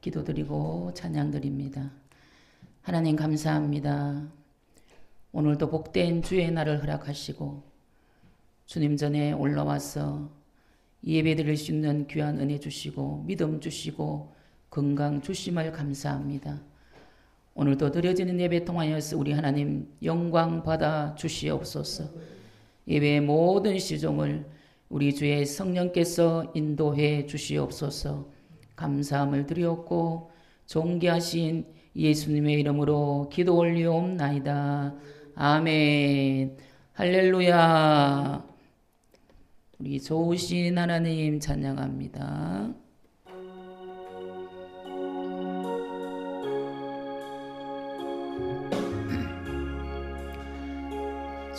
기도드리고 찬양드립니다. 하나님 감사합니다. 오늘도 복된 주의 날을 허락하시고 주님 전에 올라와서 예배 드릴 수 있는 귀한 은혜 주시고 믿음 주시고 건강 주심을 감사합니다. 오늘도 드려지는 예배 통하여서 우리 하나님 영광 받아 주시옵소서. 예배의 모든 시종을 우리 주의 성령께서 인도해 주시옵소서. 감사함을 드리옵고 존귀하신 예수님의 이름으로 기도 올리옵나이다. 아멘. 할렐루야. 우리 좋으신 하나님 찬양합니다.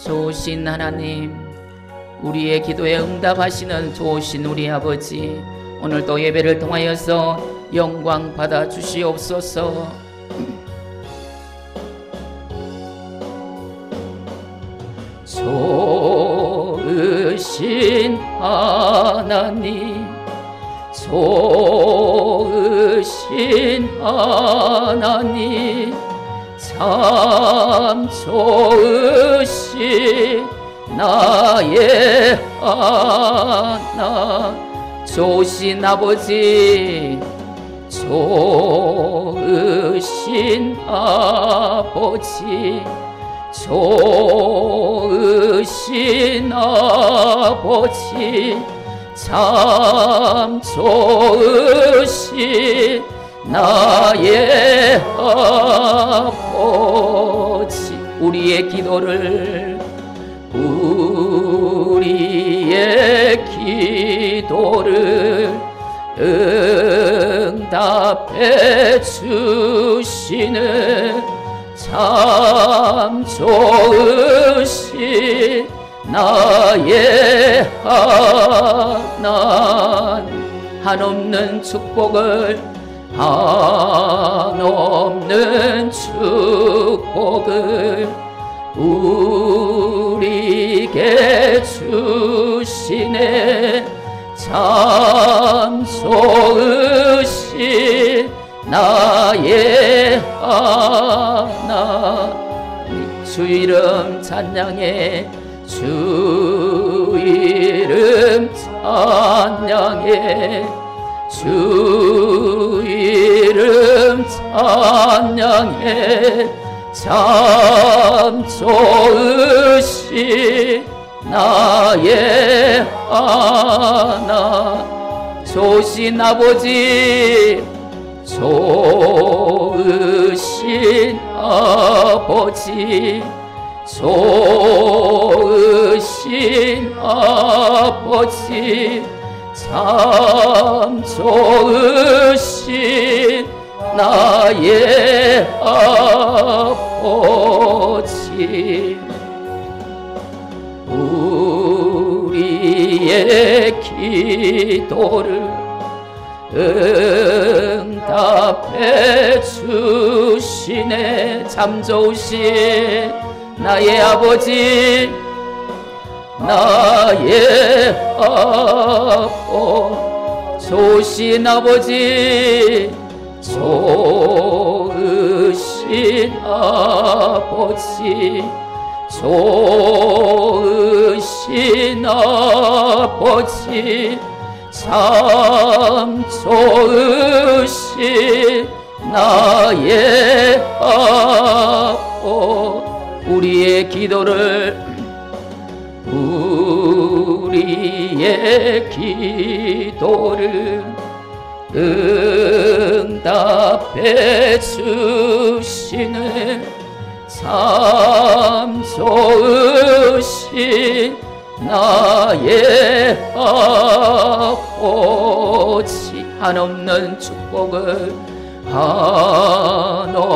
좋으신 하나님, 우리의 기도에 응답하시는 좋으신 우리 아버지, 오늘도 예배를 통하여서 영광 받아 주시옵소서. 좋으신 하나님, 좋으신 하나님, 참 좋으신 나의 하나, 좋으신 아버지, 좋으신 아버지, 좋으신 아버지, 참 좋으신 나의 아버지. 우리의 기도를 응답해 주시는 참 좋으신 나의 하나님, 한없는 축복을 한없는 축복을 우리에게 주시네. 참 좋으신 나의 하나님, 주 이름 찬양해, 주 이름 찬양해, 주 이름 찬양해. 참 좋으신 나의 하나, 좋으신 아버지, 좋으신 아버지, 좋으신 아버지, 참 좋으신 나의 아버지. 우리의 기도를 응답해 주시네. 참 좋으신 나의 아버지, 나의 좋으신 아버지, 좋으신 아버지, 좋으신 아버지, 참 좋으신 나의 아버지. 우리의 기도를 응답해 주시네. 참 좋으신 나의 아버지, 한없는 축복을 한없는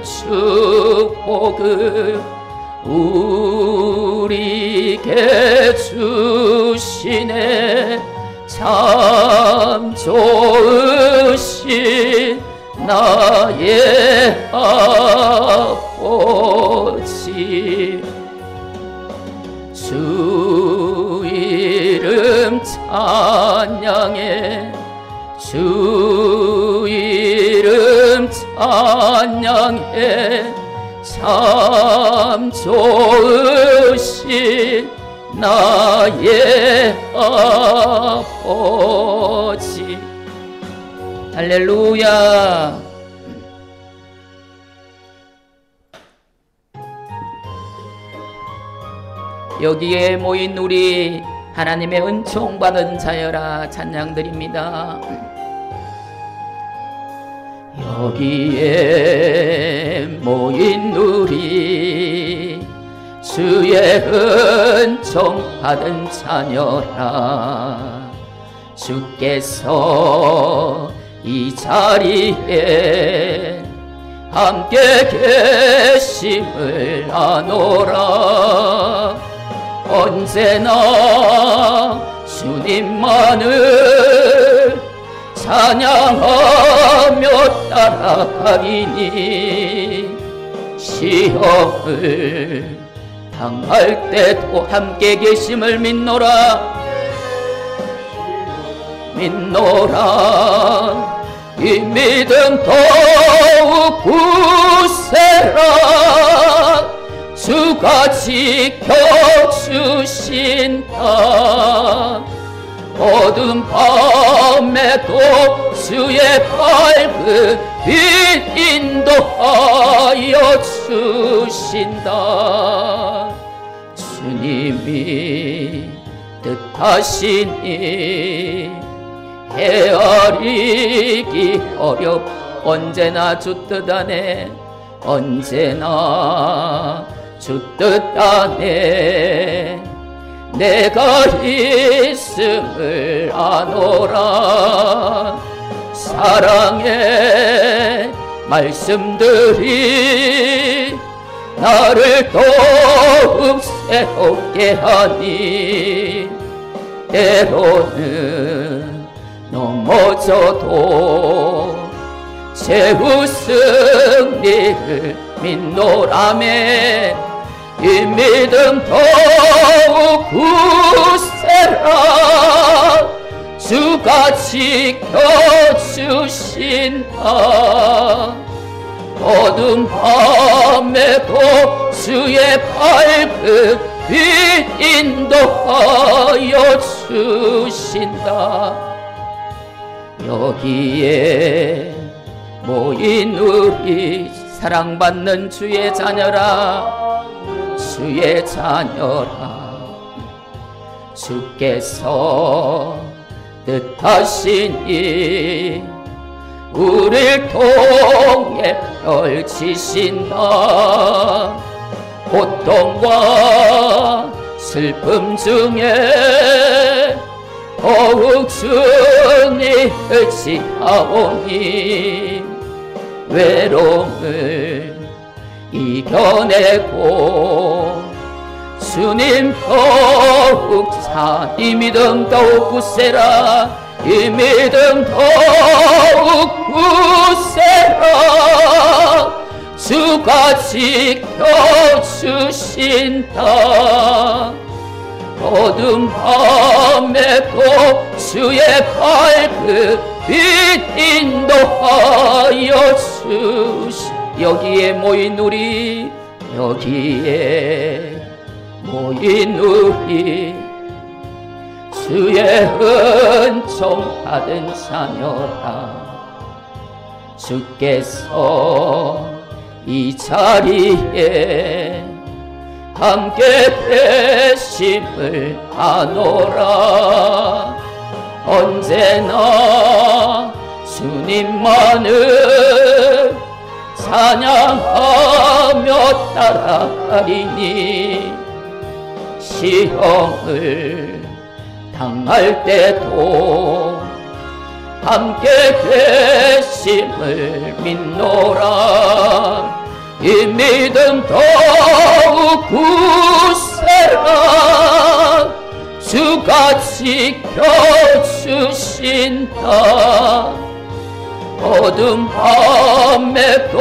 축복을 우리에게 주시네. 참 좋으신 나의 아버지, 주 이름 찬양해, 주 찬양해. 참 좋으신 나의 아버지. 할렐루야. 여기에 모인 우리 하나님의 은총 받은 자여라 찬양드립니다. 여기에 모인 우리 주의 은총 받은 자녀라. 주께서 이 자리에 함께 계심을 아노라. 언제나 주님만을 찬양하며 따라가리니 시험을 당할 때도 함께 계심을 믿노라. 믿노라. 이 믿음 더욱 굳세라. 주가 지켜주신다. 어두운 밤에도 주의 밝은 빛 인도하여 주신다. 주님이 뜻하시니 헤아리기 어렵. 언제나 주 뜻 안에, 언제나 주 뜻 안에 내가 있음을 아노라. 사랑의 말씀들이 나를 더욱 새롭게 하니 때로는 넘어져도 최후 승리를 믿노라매. 이 믿음 더욱 굳세라. 주가 지켜주신다. 어두운 밤에도 주의 밝은 빛 인도하여 주신다. 여기에 모인 우리 사랑받는 주의 자녀라. 주의 자녀라. 주께서 뜻하시니 우릴 통해 펼치신다. 고통과 슬픔 중에 더욱 주님 의지하오니 외로움을 이겨내고 주님 더욱 사. 이 믿음 더욱 굳세라. 이 믿음 더욱 굳세라. 주가 지켜주신다. 어두운 밤에도 주의 밝은 빛 인도하여 주시. 여기에 모인 우리, 여기에 모인 우리 주의 은총 받은 자녀라. 주께서 이 자리에 함께 계심을 아노라. 언제나 주님만을 찬양하며 따라가리니 시험을 당할 때도 함께 계심을 믿노라. 이 믿음 더욱 굳세라. 주가 지켜주신다. 어두운 밤에도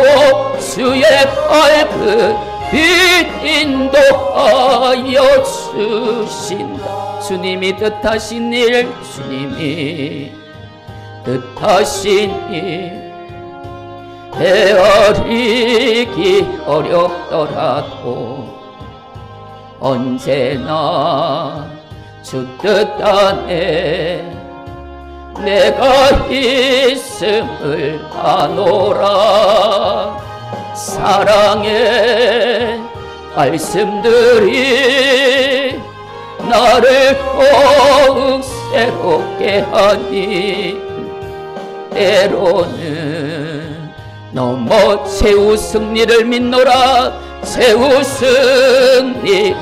주의 밝은 빛 인도하여 주신다. 주님이 뜻하신 일, 주님이 뜻하신 일 헤아리기 어렵더라도 언제나 주 뜻 안에 내가 있음을 아노라. 사랑의 말씀들이 나를 더욱 새롭게 하니 때로는 넘어 최후 승리를 믿노라. 최후 승리를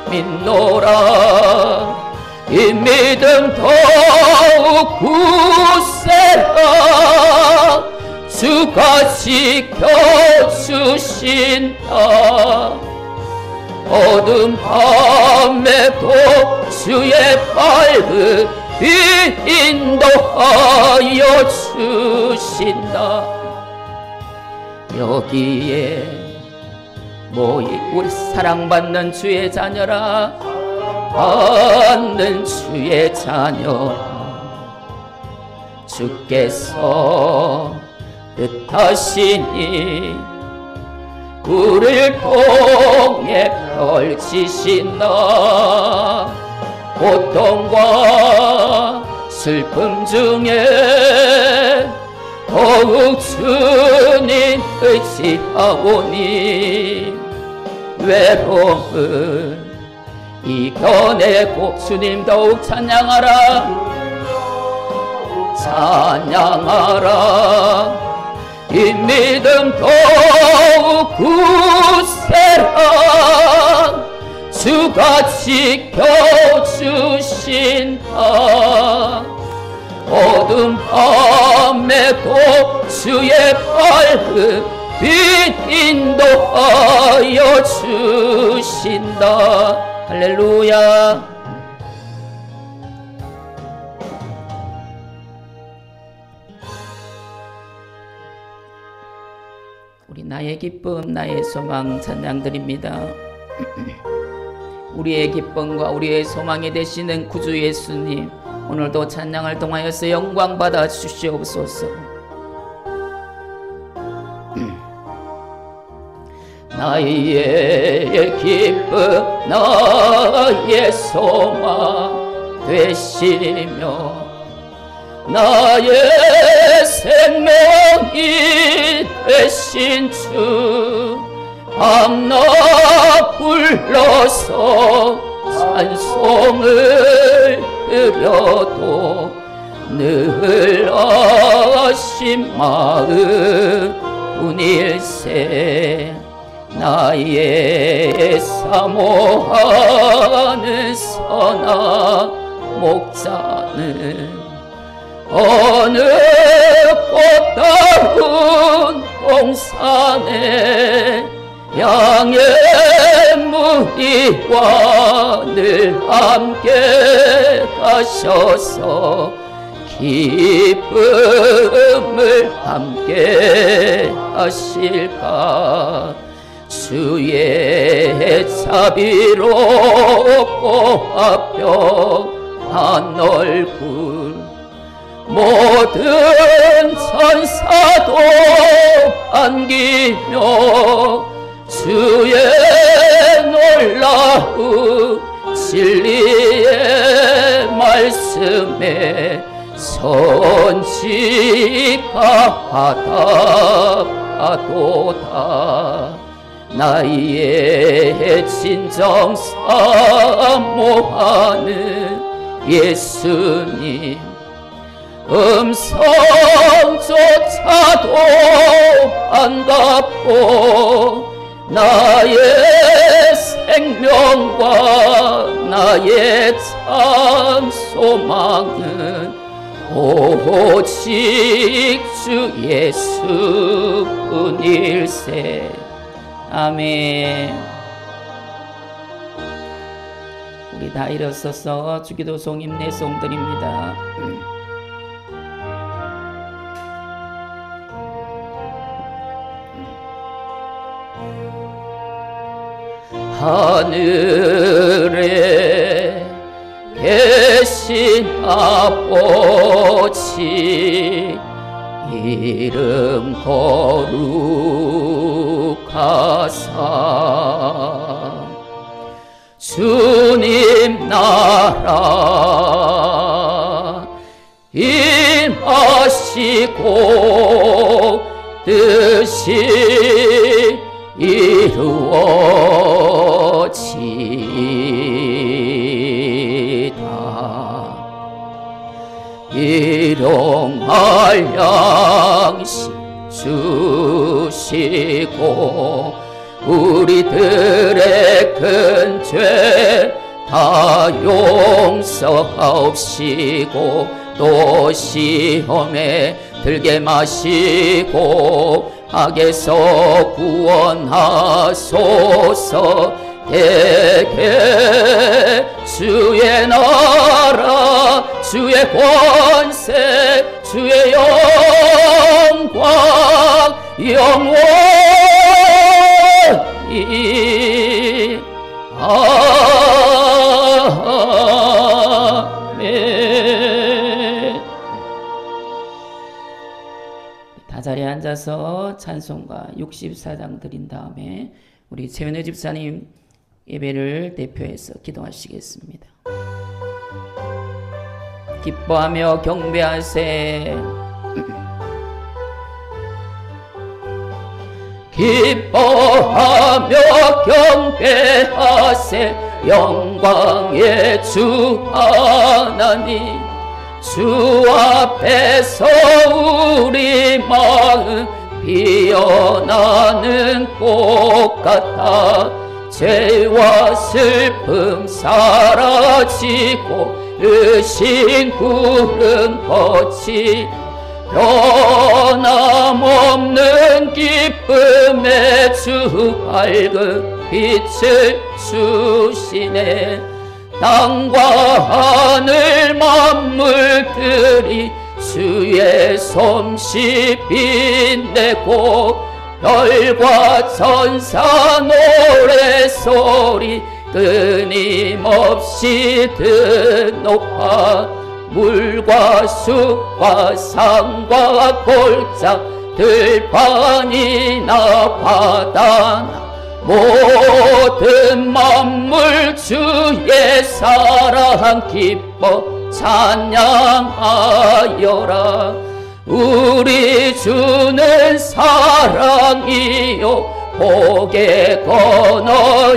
믿노라. 이 믿음 더욱 굳세라. 주가 지켜주신다. 어둠 밤에도 주의 밝은 빛 인도하여 주신다. 여기에 모이 우리 사랑받는 주의 자녀라. 받는 주의 자녀, 주께서 뜻하시니 우리를 통해 펼치신다. 고통과 슬픔 중에 더욱 주님 의지하오니 외로움을 이겨내고 주님 더욱 찬양하라. 찬양하라. 이 믿음 더욱 굳세라. 주가 지켜주신다. 어둠 밤에도 주의 밝은 빛 인도하여 주신다. 할렐루야. 우리 나의 기쁨 나의 소망 찬양드립니다. 우리의 기쁨과 우리의 소망이 되시는 구주 예수님, 오늘도 찬양을 통하여서 영광 받아 주시옵소서. 나의 기쁨 나의 소망 되시며 나의 생명이 되신 주, 밤낮 불러서 찬송을 드려도 늘 아신 마음 뿐일세. 나의 사모하는 선한 목자는 어느 꽃다운 동산에 양의 무리와 늘 함께 가셔서 기쁨을 함께 하실까. 주의 자비롭고 화평한 얼굴 모든 천사도 안기며 주의 놀라운 진리의 말씀에 선지가하다 하도다. 나의 진정 사모하는 예수님, 음성조차도 반갑고 나의 생명과 나의 참 소망은 오직 주 예수뿐일세. 아멘. 우리 다 일어서서 주기도송 임내송 드립니다. 하늘에 계신 아버지, 이름 거룩하사 주님 나라 임하시고 뜻이 이루어지다. 일용할 양식 주시고 우리들의 큰 죄 다 용서하옵시고 또 시험에 들게 마시고 악에서 구원하소서. 대개 주의 나라 주의 권세 주의 영광 영원히 아멘. 다 자리에 앉아서 찬송가 64장 드린 다음에 우리 최은혜 집사님 예배를 대표해서 기도하시겠습니다. 기뻐하며 경배하세. 기뻐하며 경배하세. 영광의 주 하나님 주 앞에서 우리 마음 피어나는 꽃 같아 죄와 슬픔 사라지고 의심 구름 거치 변함없는 기쁨의 주 밝은 빛을 주시네. 땅과 하늘 만물들이 주의 솜씨 빛내고 별과 천사 노래소리 끊임없이 드높아 물과 숲과 산과 골짜 들판이나 바다나 모든 만물 주의 사랑 기뻐 찬양하여라. 우리 주는 사랑이요 복의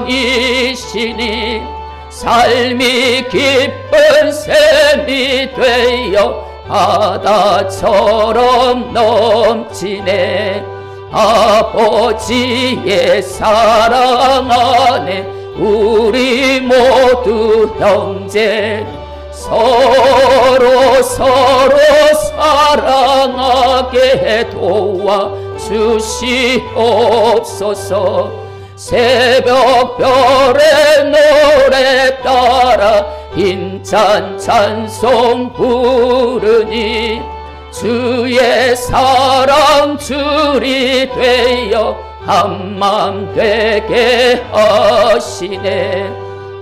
근원이시니 삶이 기쁜 샘이 되어 바다처럼 넘치네. 아버지의 사랑 안에 우리 모두 형제 서로 사랑하게 도와주시옵소서. 새벽별의 노래 따라 힘찬 찬송 부르니 주의 사랑 줄이 되어 한맘 되게 하시네.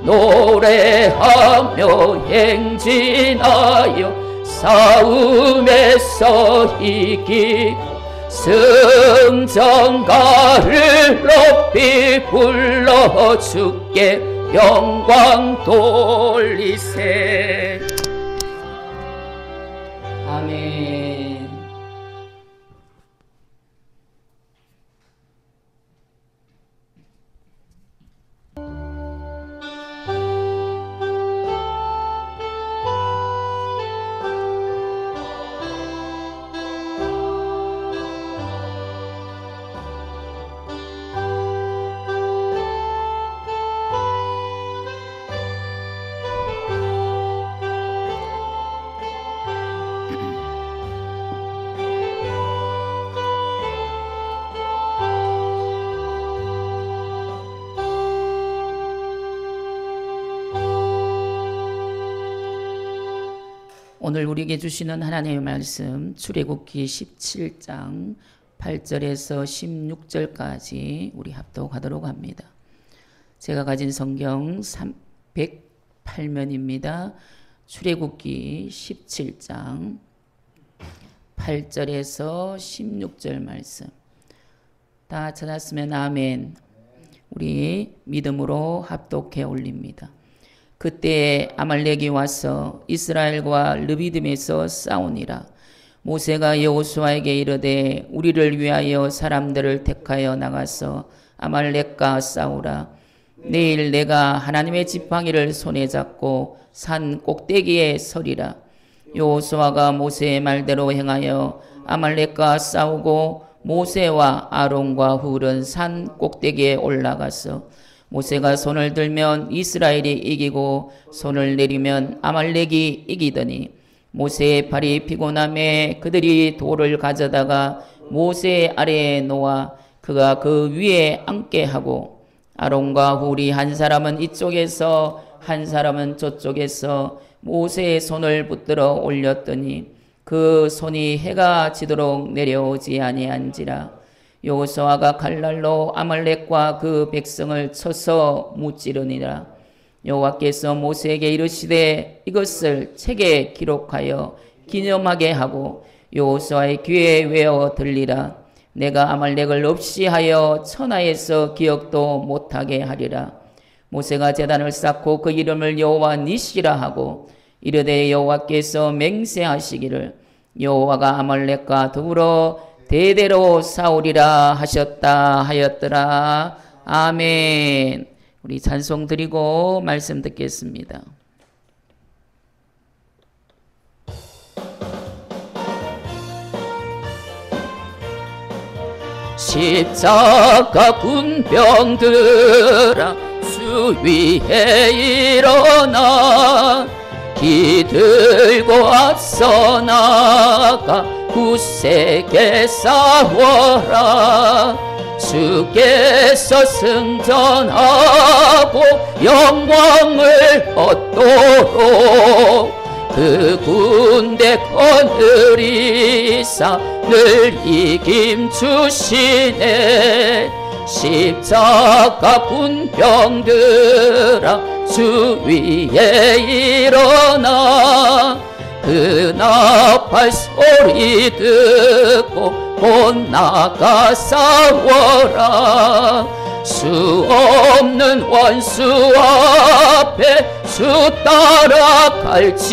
노래하며 행진하여 싸움에서 이기고 승전가를 높이 불러 주께 영광 돌리세. 아멘. 오늘 우리에게 주시는 하나님의 말씀 출애굽기 17장 8절에서 16절까지 우리 합독하도록 합니다. 제가 가진 성경 108면입니다. 출애굽기 17장 8절에서 16절 말씀. 다 찾았으면 아멘. 우리 믿음으로 합독해 올립니다. 그때 아말렉이 와서 이스라엘과 르비딤에서 싸우니라. 모세가 여호수아에게 이르되 우리를 위하여 사람들을 택하여 나가서 아말렉과 싸우라. 내일 내가 하나님의 지팡이를 손에 잡고 산 꼭대기에 서리라. 여호수아가 모세의 말대로 행하여 아말렉과 싸우고 모세와 아론과 훌은 산 꼭대기에 올라가서 모세가 손을 들면 이스라엘이 이기고 손을 내리면 아말렉이 이기더니 모세의 발이 피곤함에 그들이 돌을 가져다가 모세 아래에 놓아 그가 그 위에 앉게 하고 아론과 훌이 한 사람은 이쪽에서 한 사람은 저쪽에서 모세의 손을 붙들어 올렸더니 그 손이 해가 지도록 내려오지 아니한지라. 여호수아가 칼날로 아말렉과 그 백성을 쳐서 무찌르니라. 여호와께서 모세에게 이르시되 이것을 책에 기록하여 기념하게 하고 여호수아의 귀에 외어 들리라. 내가 아말렉을 없이 하여 천하에서 기억도 못하게 하리라. 모세가 제단을 쌓고 그 이름을 여호와 니시라 하고 이르되 여호와께서 맹세하시기를 여호와가 아말렉과 더불어 대대로 싸우리라 하셨다 하였더라. 아멘. 우리 찬송 드리고 말씀 듣겠습니다. 십자가 군병들아 주 위에 일어나 기들고 앞서 나가 굳세게 싸워라. 주께서 승전하고 영광을 얻도록 그 군대 거느리사 늘 이김 주시네. 십자가 군병들아 주 위에 일어나 그 나팔 소리 듣고 곧 나가 싸워라. 수 없는 원수 앞에 주 따라갈지니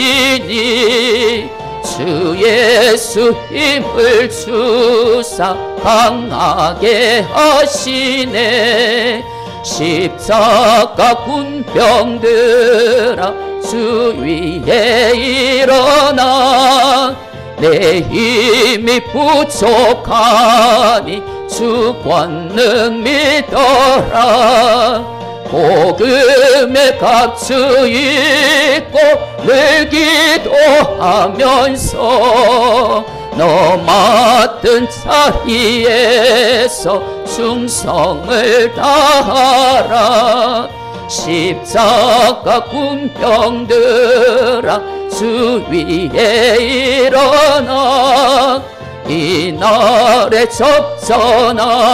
주 예수 힘을 주사 강하게 하시네. 십자가 군병들아 주 위에 일어나 내 힘이 부족하니 주 권능 믿어라. 복음의 값주 있고 늘 기도하면서 너 맡은 자리에서 충성을 다하라. 십자가 군병들아 주 위에 일어나 이날에 접전하고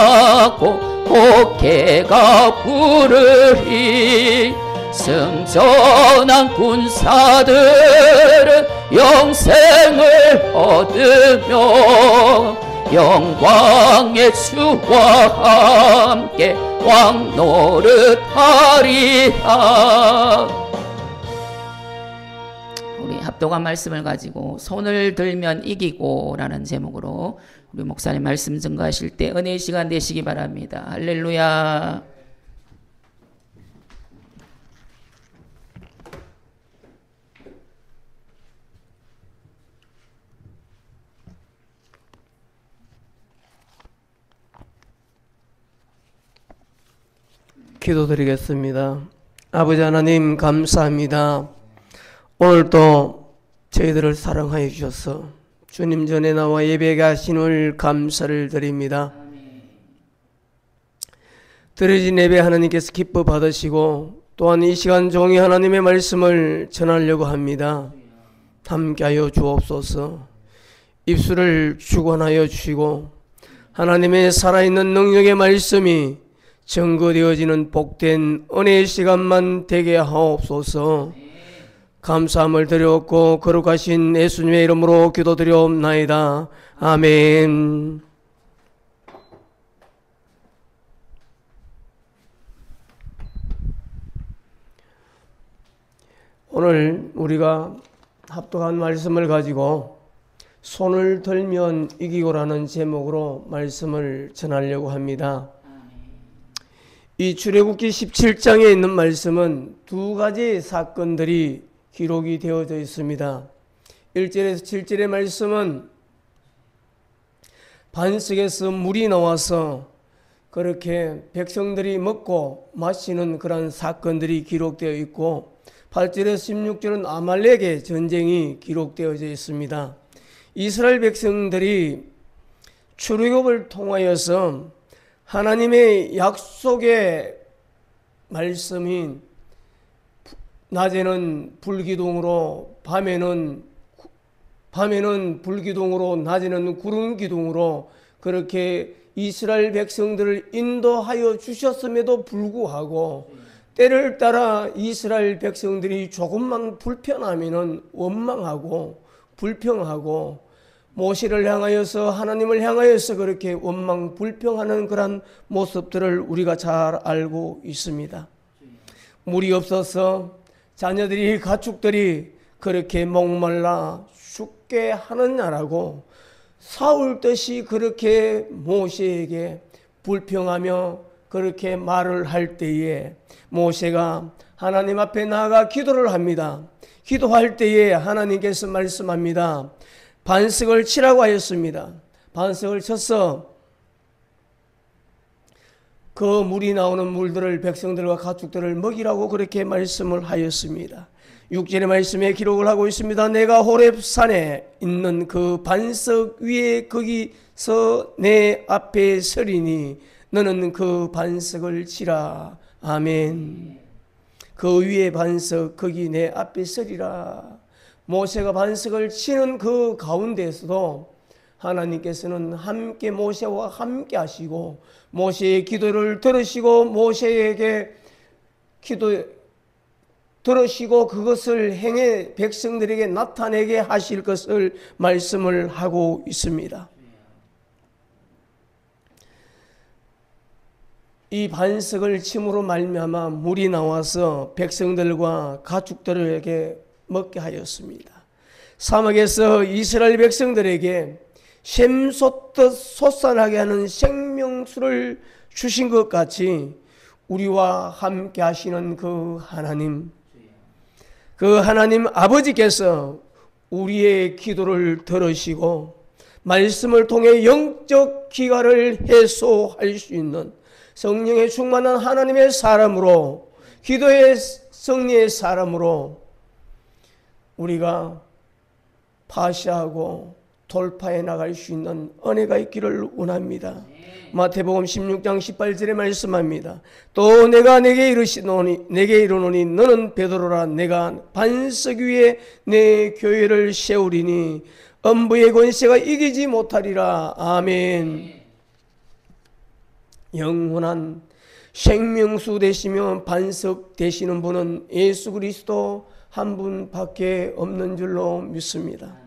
복해가 부르리. 승전한 군사들은 영생을 얻으며 영광의 주와 함께 왕 노릇하리라. 우리 합독한 말씀을 가지고 손을 들면 이기고 라는 제목으로 우리 목사님 말씀 증거하실 때 은혜의 시간 되시기 바랍니다. 할렐루야. 기도드리겠습니다. 아버지 하나님 감사합니다. 오늘도 저희들을 사랑하여 주셔서 주님 전에 나와 예배가 하신을 감사를 드립니다. 드려진 예배 하나님께서 기뻐 받으시고 또한 이 시간 종이 하나님의 말씀을 전하려고 합니다. 함께하여 주옵소서. 입술을 주관하여 주시고 하나님의 살아있는 능력의 말씀이 증거되어지는 복된 은혜의 시간만 되게 하옵소서. 감사함을 드렸고 거룩하신 예수님의 이름으로 기도드리옵나이다. 아멘. 오늘 우리가 합독한 말씀을 가지고 손을 들면 이기고라는 제목으로 말씀을 전하려고 합니다. 이 출애굽기 17장에 있는 말씀은 두 가지 사건들이 기록이 되어져 있습니다. 1절에서 7절의 말씀은 반석에서 물이 나와서 그렇게 백성들이 먹고 마시는 그런 사건들이 기록되어 있고 8절에서 16절은 아말렉의 전쟁이 기록되어져 있습니다. 이스라엘 백성들이 출애굽을 통하여서 하나님의 약속의 말씀인 낮에는 불기둥으로 밤에는 불기둥으로 낮에는 구름기둥으로 그렇게 이스라엘 백성들을 인도하여 주셨음에도 불구하고 때를 따라 이스라엘 백성들이 조금만 불편하면은 원망하고 불평하고 모세를 향하여서 하나님을 향하여서 그렇게 원망 불평하는 그런 모습들을 우리가 잘 알고 있습니다. 물이 없어서 자녀들이 가축들이 그렇게 목말라 죽게 하느냐라고 싸울듯이 그렇게 모세에게 불평하며 그렇게 말을 할 때에 모세가 하나님 앞에 나아가 기도를 합니다. 기도할 때에 하나님께서 말씀합니다. 반석을 치라고 하였습니다. 반석을 쳐서 그 물이 나오는 물들을 백성들과 가축들을 먹이라고 그렇게 말씀을 하였습니다. 6절의 말씀에 기록을 하고 있습니다. 내가 호렙산에 있는 그 반석 위에 거기서 내 앞에 서리니 너는 그 반석을 치라. 아멘. 그 위에 반석 거기 내 앞에 서리라. 모세가 반석을 치는 그 가운데에서도 하나님께서는 함께 모세와 함께 하시고 모세의 기도를 들으시고 모세에게 기도 들으시고 그것을 행해 백성들에게 나타내게 하실 것을 말씀을 하고 있습니다. 이 반석을 침으로 말미암아 물이 나와서 백성들과 가축들에게 먹게 하였습니다. 사막에서 이스라엘 백성들에게 샘솟듯 솟아나게 하는 생명수를 주신 것 같이 우리와 함께 하시는 그 하나님 아버지께서 우리의 기도를 들으시고 말씀을 통해 영적 기가를 해소할 수 있는 성령의 충만한 하나님의 사람으로 기도의 승리의 사람으로 우리가 파시하고 돌파해 나갈 수 있는 은혜가 있기를 원합니다. 마태복음 16장 18절에 말씀합니다. 또 내가 내게 이르노니 너는 베드로라. 내가 반석 위에 내 교회를 세우리니 음부의 권세가 이기지 못하리라. 아멘. 영원한 생명수 되시며 반석 되시는 분은 예수 그리스도 한 분밖에 없는 줄로 믿습니다.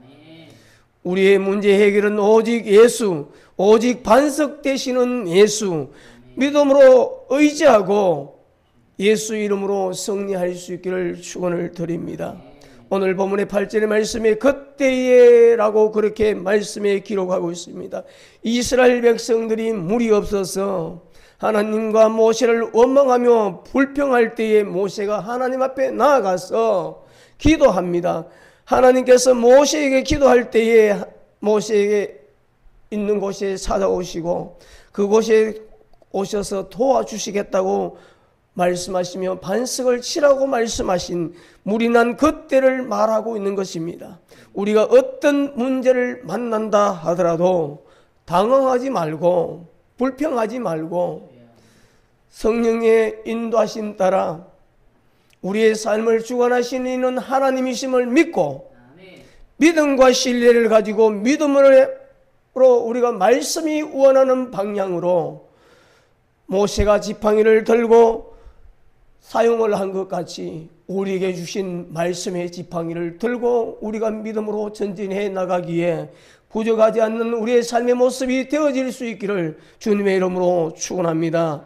우리의 문제 해결은 오직 예수, 오직 반석 되시는 예수, 믿음으로 의지하고 예수 이름으로 승리할 수 있기를 축원을 드립니다. 오늘 본문의 8절의 말씀에 그때에라고 그렇게 말씀에 기록하고 있습니다. 이스라엘 백성들이 물이 없어서 하나님과 모세를 원망하며 불평할 때에 모세가 하나님 앞에 나아가서 기도합니다. 하나님께서 모세에게 기도할 때에 모세에게 있는 곳에 찾아오시고 그곳에 오셔서 도와주시겠다고 말씀하시며 반석을 치라고 말씀하신 물이 난 그때를 말하고 있는 것입니다. 우리가 어떤 문제를 만난다 하더라도 당황하지 말고 불평하지 말고 성령의 인도하심 따라 우리의 삶을 주관하시는 이는 하나님이심을 믿고 믿음과 신뢰를 가지고 믿음으로 우리가 말씀이 원하는 방향으로 모세가 지팡이를 들고 사용을 한 것 같이 우리에게 주신 말씀의 지팡이를 들고 우리가 믿음으로 전진해 나가기에 부족하지 않는 우리의 삶의 모습이 되어질 수 있기를 주님의 이름으로 축원합니다.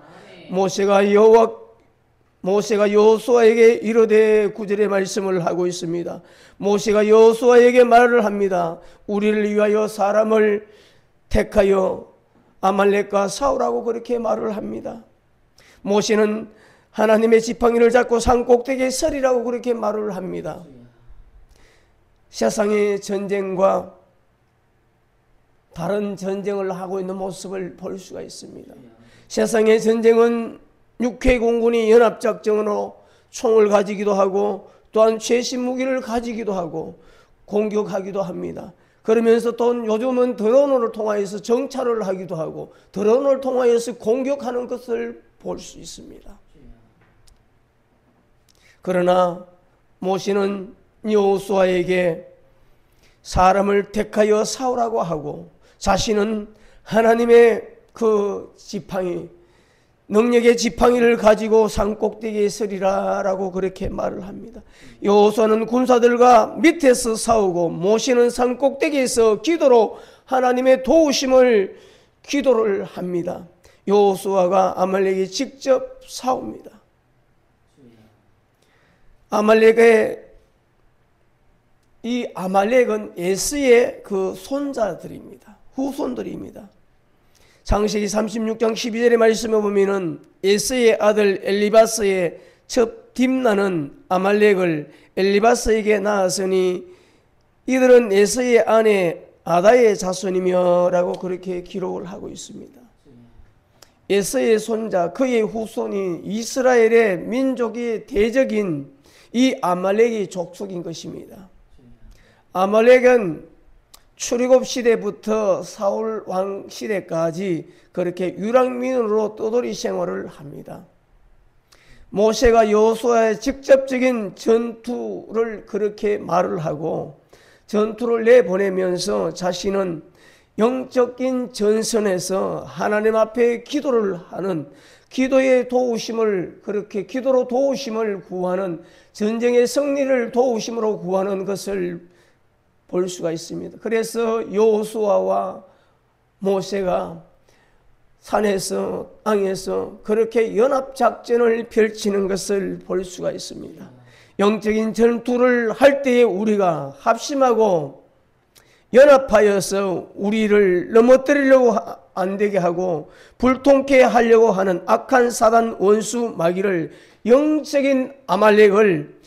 모세가 여호수아에게 이르되 9절의 말씀을 하고 있습니다. 모세가 여호수아에게 말을 합니다. 우리를 위하여 사람을 택하여 아말렉과 싸우라고 그렇게 말을 합니다. 모세는 하나님의 지팡이를 잡고 산 꼭대기에 서리라고 그렇게 말을 합니다. 세상의 전쟁과 다른 전쟁을 하고 있는 모습을 볼 수가 있습니다. 세상의 전쟁은 육해 공군이 연합작전으로 총을 가지기도 하고 또한 최신 무기를 가지기도 하고 공격하기도 합니다. 그러면서 또 요즘은 드론을 통하여서 정찰을 하기도 하고 드론을 통하여서 공격하는 것을 볼 수 있습니다. 그러나 모세는 여호수아에게 사람을 택하여 싸우라고 하고 자신은 하나님의 그 지팡이, 능력의 지팡이를 가지고 산 꼭대기에 서리라라고 그렇게 말을 합니다. 여호수아는 군사들과 밑에서 싸우고 모세는 산 꼭대기에서 기도로 하나님의 도우심을 기도를 합니다. 여호수아가 아말렉이 직접 싸웁니다. 아말렉은 에스의 그 손자들입니다. 후손들입니다. 창세기 36장 12절의 말씀에 보면은 에스의 아들 엘리바스의 첫 딥나는 아말렉을 엘리바스에게 낳았으니 이들은 에스의 아내 아다의 자손이며 라고 그렇게 기록을 하고 있습니다. 에스의 손자, 그의 후손이 이스라엘의 민족의 대적인 이 아말렉의 족속인 것입니다. 아말렉은 출애굽 시대부터 사울 왕 시대까지 그렇게 유랑민으로 떠돌이 생활을 합니다. 모세가 여호수아의 직접적인 전투를 그렇게 말을 하고 전투를 내보내면서 자신은 영적인 전선에서 하나님 앞에 기도를 하는 기도의 도우심을 그렇게 기도로 도우심을 구하는 전쟁의 승리를 도우심으로 구하는 것을 볼 수가 있습니다. 그래서 여호수아와 모세가 산에서 땅에서 그렇게 연합작전을 펼치는 것을 볼 수가 있습니다. 영적인 전투를 할 때에 우리가 합심하고 연합하여서 우리를 넘어뜨리려고 안 되게 하고 불통케 하려고 하는 악한 사단 원수 마귀를 영적인 아말렉을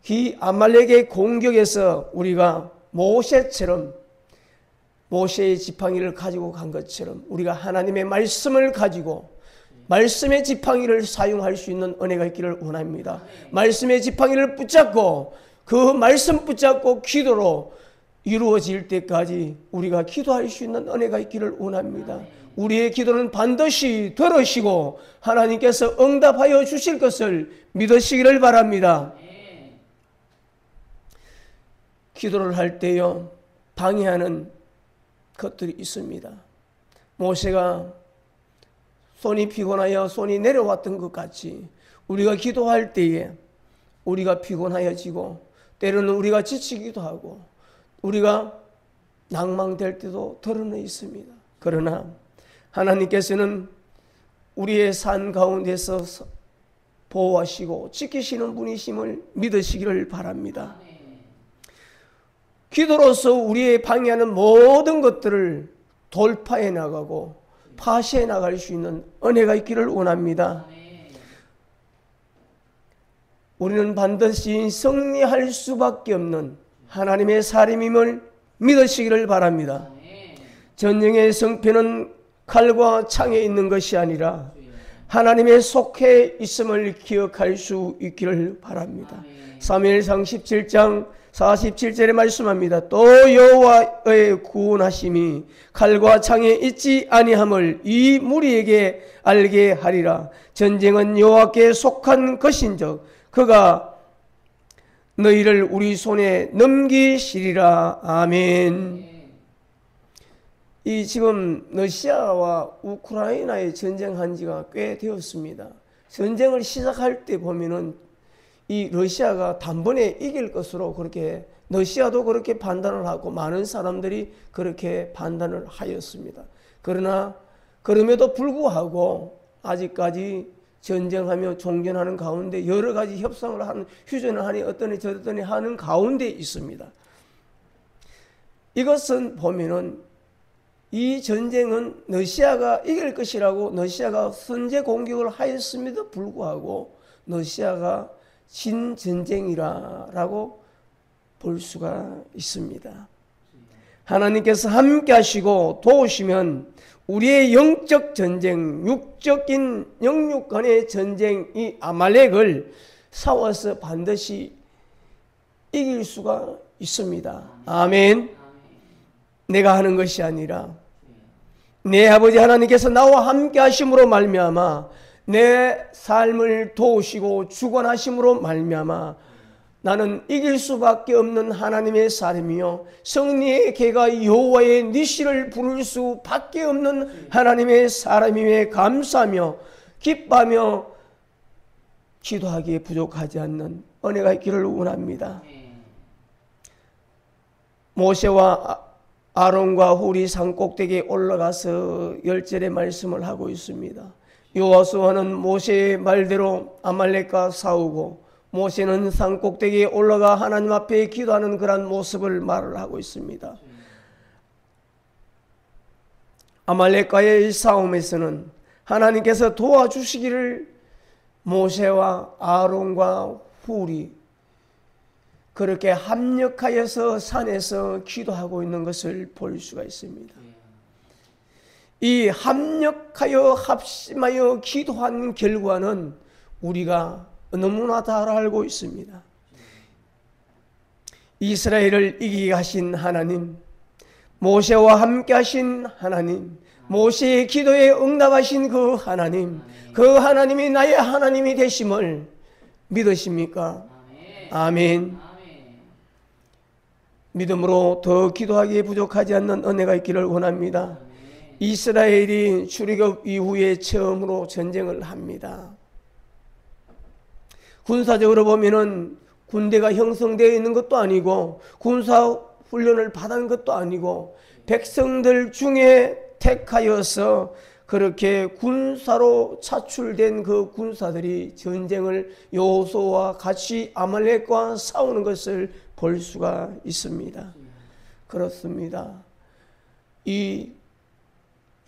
이 아말렉의 공격에서 우리가 모세처럼 모세의 지팡이를 가지고 간 것처럼 우리가 하나님의 말씀을 가지고 말씀의 지팡이를 사용할 수 있는 은혜가 있기를 원합니다. 말씀의 지팡이를 붙잡고 그 말씀 붙잡고 기도로 이루어질 때까지 우리가 기도할 수 있는 은혜가 있기를 원합니다. 우리의 기도는 반드시 들으시고 하나님께서 응답하여 주실 것을 믿으시기를 바랍니다. 기도를 할 때요 방해하는 것들이 있습니다. 모세가 손이 피곤하여 손이 내려왔던 것 같이 우리가 기도할 때에 우리가 피곤하여지고 때로는 우리가 지치기도 하고 우리가 낭망될 때도 드러나 있습니다. 그러나 하나님께서는 우리의 삶 가운데서 보호하시고 지키시는 분이심을 믿으시기를 바랍니다. 기도로서 우리의 방해하는 모든 것들을 돌파해 나가고 파쇄해 나갈 수 있는 은혜가 있기를 원합니다. 우리는 반드시 승리할 수밖에 없는 하나님의 사람임을 믿으시기를 바랍니다. 전쟁의 승패는 칼과 창에 있는 것이 아니라 하나님의 속해 있음을 기억할 수 있기를 바랍니다. 사무엘상 17장 47절에 말씀합니다. 또 여호와의 구원하심이 칼과 창에 있지 아니함을 이 무리에게 알게 하리라. 전쟁은 여호와께 속한 것인즉 그가 너희를 우리 손에 넘기시리라. 아멘. 이 지금 러시아와 우크라이나의 전쟁한 지가 꽤 되었습니다. 전쟁을 시작할 때 보면은 이 러시아가 단번에 이길 것으로 그렇게 러시아도 그렇게 판단을 하고 많은 사람들이 그렇게 판단을 하였습니다. 그러나 그럼에도 불구하고 아직까지 전쟁하며 종전하는 가운데 여러 가지 협상을 하는, 휴전을 하니 어떠니 저떠니 하는 가운데 있습니다. 이것은 보면은 이 전쟁은 러시아가 이길 것이라고 러시아가 선제 공격을 하였음에도 불구하고 러시아가 진 전쟁이라고 볼 수가 있습니다. 하나님께서 함께 하시고 도우시면 우리의 영적 전쟁, 육적인 영육 간의 전쟁, 이 아말렉을 싸워서 반드시 이길 수가 있습니다. 아멘. 내가 하는 것이 아니라 내 아버지 하나님께서 나와 함께 하심으로 말미암아 내 삶을 도우시고 주관하심으로 말미암아 나는 이길 수밖에 없는 하나님의 사람이요 승리의 개가 여호와의 니시를 부를 수밖에 없는 하나님의 사람임에 감사하며 기뻐하며 기도하기에 부족하지 않는 은혜가 있기를 원합니다. 모세와 아론과 훌이 산꼭대기에 올라가서 10절의 말씀을 하고 있습니다. 여호수아는 모세의 말대로 아말렉과 싸우고 모세는 산꼭대기에 올라가 하나님 앞에 기도하는 그런 모습을 말을 하고 있습니다. 아말렉과의 싸움에서는 하나님께서 도와주시기를 모세와 아론과 훌이 그렇게 합력하여서 산에서 기도하고 있는 것을 볼 수가 있습니다. 이 합력하여 합심하여 기도한 결과는 우리가 너무나 잘 알고 있습니다. 이스라엘을 이기게 하신 하나님, 모세와 함께 하신 하나님, 모세의 기도에 응답하신 그 하나님, 그 하나님이 나의 하나님이 되심을 믿으십니까? 아멘. 믿음으로 더 기도하기에 부족하지 않는 은혜가 있기를 원합니다. 이스라엘이 출애굽 이후에 처음으로 전쟁을 합니다. 군사적으로 보면은 군대가 형성되어 있는 것도 아니고 군사 훈련을 받은 것도 아니고 백성들 중에 택하여서 그렇게 군사로 차출된 그 군사들이 전쟁을 여호수아와 같이 아말렉과 싸우는 것을 볼 수가 있습니다. 그렇습니다. 이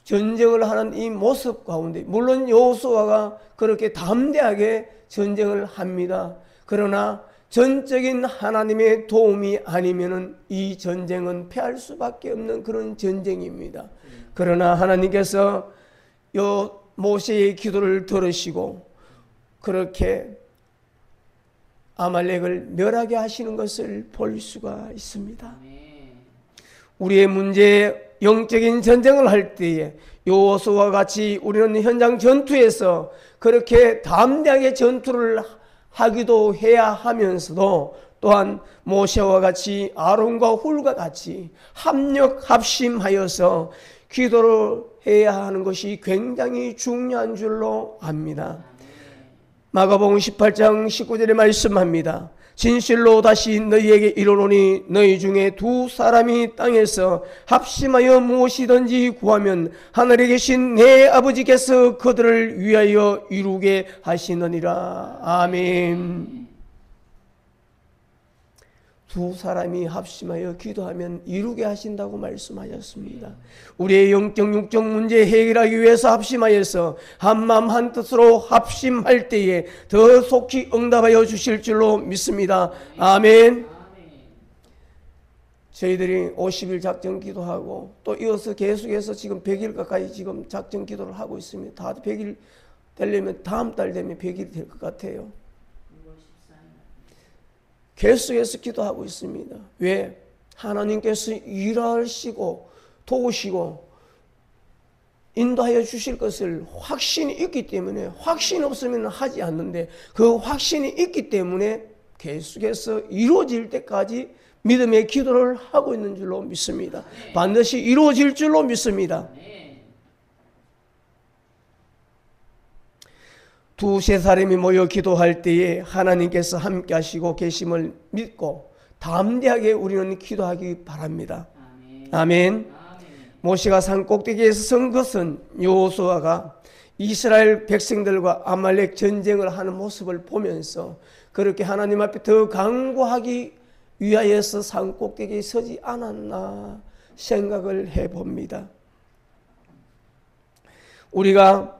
전쟁을 하는 이 모습 가운데 물론 여호수아가 그렇게 담대하게 전쟁을 합니다. 그러나 전적인 하나님의 도움이 아니면은 이 전쟁은 패할 수밖에 없는 그런 전쟁입니다. 그러나 하나님께서 요 모세의 기도를 들으시고 그렇게 아말렉을 멸하게 하시는 것을 볼 수가 있습니다. 우리의 문제 영적인 전쟁을 할 때에 여호수아와 같이 우리는 현장 전투에서 그렇게 담대하게 전투를 하기도 해야 하면서도 또한 모세와 같이 아론과 훌과 같이 합력 합심하여서 기도를 해야 하는 것이 굉장히 중요한 줄로 압니다. 마가복음 18장 19절에 말씀합니다. 진실로 다시 너희에게 이르노니 너희 중에 두 사람이 땅에서 합심하여 무엇이든지 구하면 하늘에 계신 내 아버지께서 그들을 위하여 이루게 하시느니라. 아멘. 두 사람이 합심하여 기도하면 이루게 하신다고 말씀하셨습니다. 우리의 영적 육적 문제 해결하기 위해서 합심하여서 한마음 한뜻으로 합심할 때에 더 속히 응답하여 주실 줄로 믿습니다. 아멘. 저희들이 50일 작전 기도하고 또 이어서 계속해서 지금 100일 가까이 지금 작전 기도를 하고 있습니다. 다 100일 되려면 다음 달 되면 100일이 될 것 같아요. 계속해서 기도하고 있습니다. 왜? 하나님께서 일하시고 도우시고 인도하여 주실 것을 확신이 있기 때문에 확신 없으면 하지 않는데 그 확신이 있기 때문에 계속해서 이루어질 때까지 믿음의 기도를 하고 있는 줄로 믿습니다. 반드시 이루어질 줄로 믿습니다. 두세 사람이 모여 기도할 때에 하나님께서 함께 하시고 계심을 믿고 담대하게 우리는 기도하기 바랍니다. 아멘. 모세가 산 꼭대기에서 선 것은 여호수아가 이스라엘 백성들과 아말렉 전쟁을 하는 모습을 보면서 그렇게 하나님 앞에 더 강구하기 위하여서 산 꼭대기에 서지 않았나 생각을 해봅니다. 우리가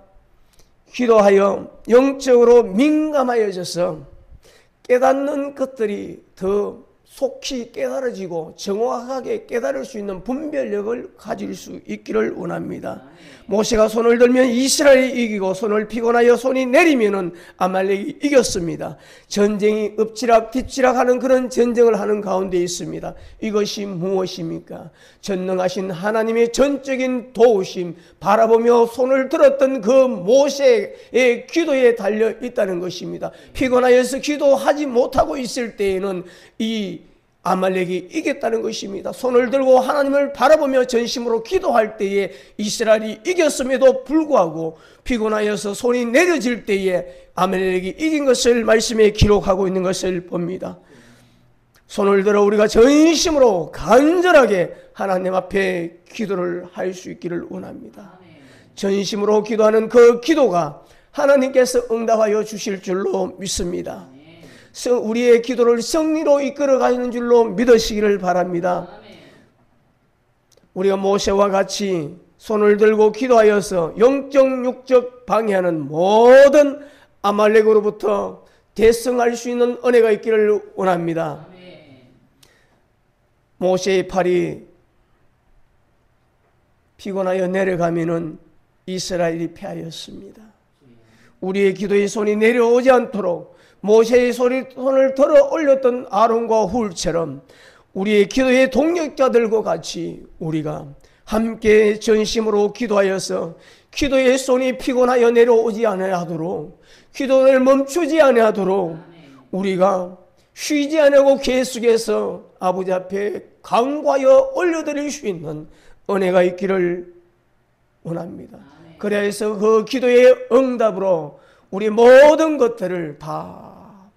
기도하여 영적으로 민감하여져서 깨닫는 것들이 더 속히 깨달아지고 정확하게 깨달을 수 있는 분별력을 가질 수 있기를 원합니다. 모세가 손을 들면 이스라엘이 이기고 손을 피고 나여 손이 내리면은 아말렉이 이겼습니다. 전쟁이 엎치락 뒤치락 하는 그런 전쟁을 하는 가운데 있습니다. 이것이 무엇입니까? 전능하신 하나님의 전적인 도우심 바라보며 손을 들었던 그 모세의 기도에 달려 있다는 것입니다. 피곤하여서 기도하지 못하고 있을 때에는 이 아말렉이 이겼다는 것입니다. 손을 들고 하나님을 바라보며 전심으로 기도할 때에 이스라엘이 이겼음에도 불구하고 피곤하여서 손이 내려질 때에 아말렉이 이긴 것을 말씀에 기록하고 있는 것을 봅니다. 손을 들어 우리가 전심으로 간절하게 하나님 앞에 기도를 할 수 있기를 원합니다. 전심으로 기도하는 그 기도가 하나님께서 응답하여 주실 줄로 믿습니다. 우리의 기도를 승리로 이끌어가는 줄로 믿으시기를 바랍니다. 우리가 모세와 같이 손을 들고 기도하여서 영적 육적 방해하는 모든 아말렉으로부터 대승할 수 있는 은혜가 있기를 원합니다. 모세의 팔이 피곤하여 내려가면은 이스라엘이 패하였습니다. 우리의 기도의 손이 내려오지 않도록 모세의 손을 들어 올렸던 아론과 훌처럼 우리의 기도의 동력자들과 같이 우리가 함께 전심으로 기도하여서 기도의 손이 피곤하여 내려오지 아니하도록 기도를 멈추지 아니하도록 우리가 쉬지 아니하고 계속해서 아버지 앞에 간구하여 올려드릴 수 있는 은혜가 있기를 원합니다. 그래야 해서 그 기도의 응답으로 우리 모든 것들을 다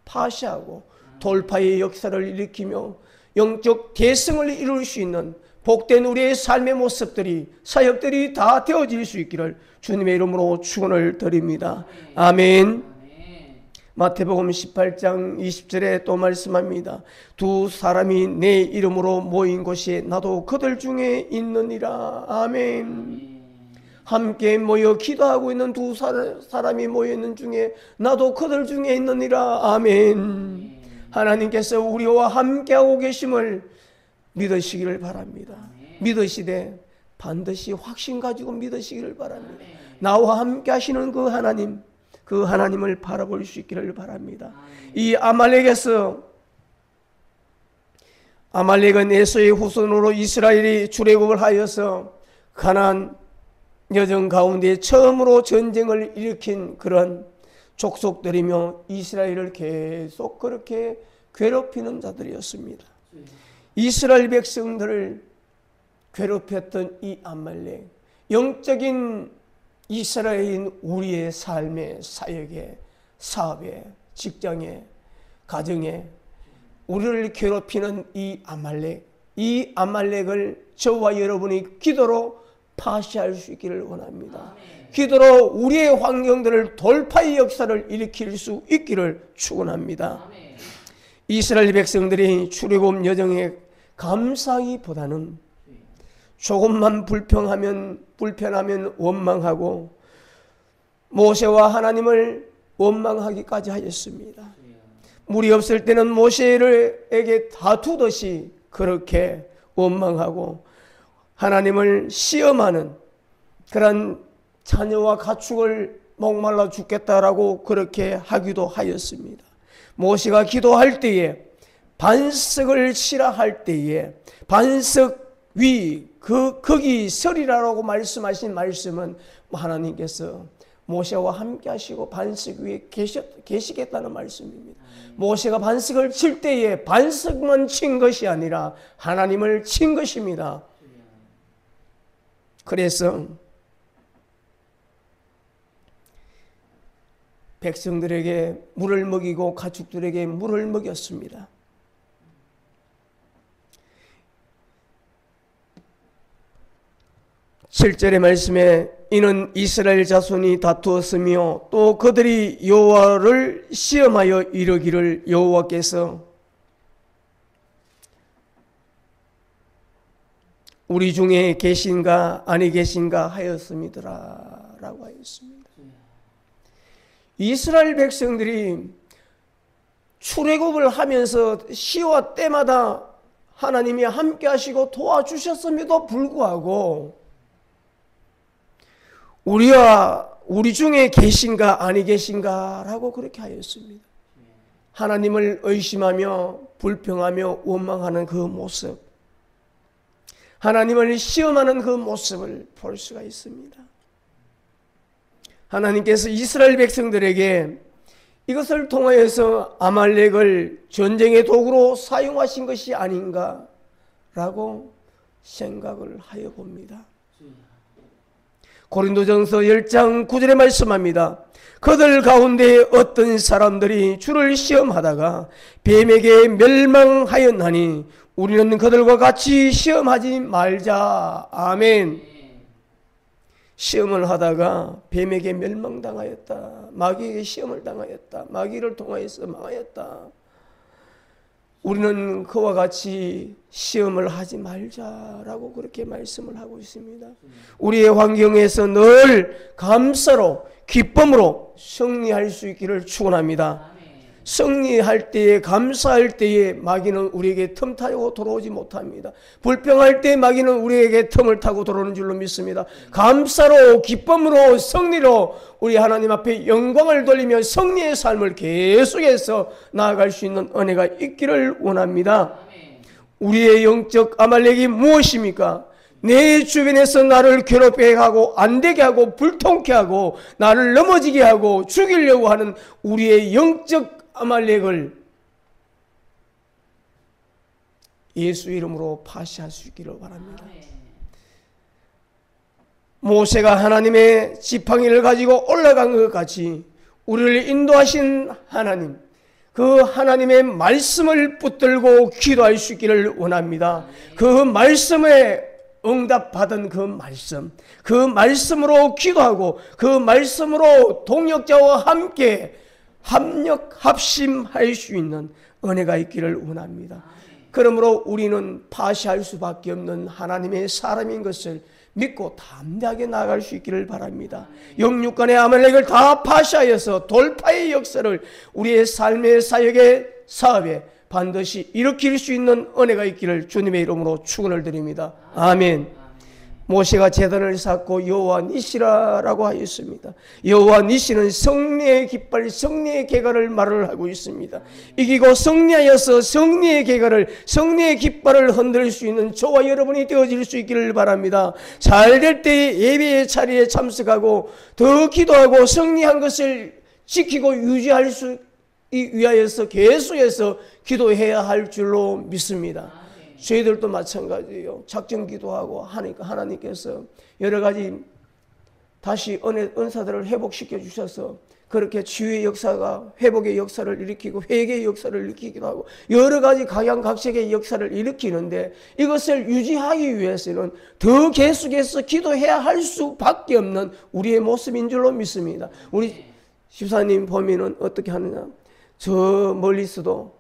파시하고 돌파의 역사를 일으키며 영적 대승을 이룰 수 있는 복된 우리의 삶의 모습들이 사역들이 다 되어질 수 있기를 주님의 이름으로 축원을 드립니다. 아멘. 마태복음 18장 20절에 또 말씀합니다. 두 사람이 내 이름으로 모인 곳에 나도 그들 중에 있느니라. 아멘. 함께 모여 기도하고 있는 두 사람이 모여있는 중에 나도 그들 중에 있느니라. 아멘. 하나님께서 우리와 함께하고 계심을 믿으시기를 바랍니다. 믿으시되 반드시 확신 가지고 믿으시기를 바랍니다. 나와 함께 하시는 그 하나님을 바라볼 수 있기를 바랍니다. 이 아말렉은 에서의 후손으로 이스라엘이 출애굽을 하여서 가나안 여정 가운데 처음으로 전쟁을 일으킨 그런 족속들이며 이스라엘을 계속 그렇게 괴롭히는 자들이었습니다. 이스라엘 백성들을 괴롭혔던 이 아말렉, 영적인 이스라엘인 우리의 삶의 사역에, 사업에, 직장에, 가정에 우리를 괴롭히는 이 아말렉을 저와 여러분이 기도로 파시할 수 있기를 원합니다. 기도로 우리의 환경들을 돌파의 역사를 일으킬 수 있기를 축원합니다. 이스라엘 백성들이 출애굽 여정에 감사하기보다는 조금만 불편하면 원망하고 모세와 하나님을 원망하기까지 하였습니다. 물이 없을 때는 모세에게 다투듯이 그렇게 원망하고 하나님을 시험하는 그런 자녀와 가축을 목말라 죽겠다라고 그렇게 하기도 하였습니다. 모세가 기도할 때에 반석을 치라 할 때에 반석 위 거기 서리라라고 말씀하신 말씀은 하나님께서 모세와 함께 하시고 반석 위에 계시겠다는 말씀입니다. 모세가 반석을 칠 때에 반석만 친 것이 아니라 하나님을 친 것입니다. 백성들에게 물을 먹이고 가축들에게 물을 먹였습니다. 7절의 말씀에 이는 이스라엘 자손이 다투었으며 또 그들이 여호와를 시험하여 이르기를 여호와께서 우리 중에 계신가 아니 계신가 하였음이더라 라고 하였습니다. 이스라엘 백성들이 출애굽을 하면서 시와 때마다 하나님이 함께 하시고 도와주셨음에도 불구하고 우리 중에 계신가 아니 계신가 라고 그렇게 하였습니다. 하나님을 의심하며 불평하며 원망하는 그 모습, 하나님을 시험하는 그 모습을 볼 수가 있습니다. 하나님께서 이스라엘 백성들에게 이것을 통하여서 아말렉을 전쟁의 도구로 사용하신 것이 아닌가라고 생각을 하여 봅니다. 고린도전서 10장 9절에 말씀합니다. 그들 가운데 어떤 사람들이 주를 시험하다가 뱀에게 멸망하였나니 우리는 그들과 같이 시험하지 말자. 아멘. 시험을 하다가 뱀에게 멸망당하였다. 마귀에게 시험을 당하였다. 마귀를 통하여서 망하였다. 우리는 그와 같이 시험을 하지 말자라고 그렇게 말씀을 하고 있습니다. 우리의 환경에서 늘 감사로 기쁨으로 승리할 수 있기를 축원합니다. 승리할 때에 감사할 때에 마귀는 우리에게 틈 타고 들어오지 못합니다. 불평할 때 마귀는 우리에게 틈을 타고 들어오는 줄로 믿습니다. 감사로 기쁨으로 승리로 우리 하나님 앞에 영광을 돌리며 승리의 삶을 계속해서 나아갈 수 있는 은혜가 있기를 원합니다. 우리의 영적 아말렉이 무엇입니까? 내 주변에서 나를 괴롭게 하고 안되게 하고 불통케 하고 나를 넘어지게 하고 죽이려고 하는 우리의 영적 아말렉을 예수 이름으로 파시할 수 있기를 바랍니다. 모세가 하나님의 지팡이를 가지고 올라간 것 같이 우리를 인도하신 하나님, 그 하나님의 말씀을 붙들고 기도할 수 있기를 원합니다. 그 말씀에 응답받은 그 말씀, 그 말씀으로 기도하고 그 말씀으로 동역자와 함께 합심할 수 있는 은혜가 있기를 원합니다. 그러므로 우리는 파시할 수밖에 없는 하나님의 사람인 것을 믿고 담대하게 나아갈 수 있기를 바랍니다. 영육간의 아말렉을 다 파시하여서 돌파의 역사를 우리의 삶의 사역의 사업에 반드시 일으킬 수 있는 은혜가 있기를 주님의 이름으로 축원을 드립니다. 아멘. 모세가 제단을 쌓고 여호와 니시라라고 하였습니다. 여호와 니시는 승리의 깃발, 승리의 계가를 말을 하고 있습니다. 이기고 승리하여서 승리의 계가를, 승리의 깃발을 흔들 수 있는 저와 여러분이 되어질 수 있기를 바랍니다. 잘 될 때에 예배의 자리에 참석하고 더 기도하고 승리한 것을 지키고 유지할 수 위하여서 계속해서 기도해야 할 줄로 믿습니다. 저희들도 마찬가지예요. 작정 기도하고 하니까 하나님께서 여러 가지 다시 은사들을 회복시켜 주셔서 그렇게 치유의 역사가 회복의 역사를 일으키고 회개의 역사를 일으키기도 하고 여러 가지 각양각색의 역사를 일으키는데 이것을 유지하기 위해서는 더 계속해서 기도해야 할 수밖에 없는 우리의 모습인 줄로 믿습니다. 우리 집사님 보면은 어떻게 하느냐, 저 멀리서도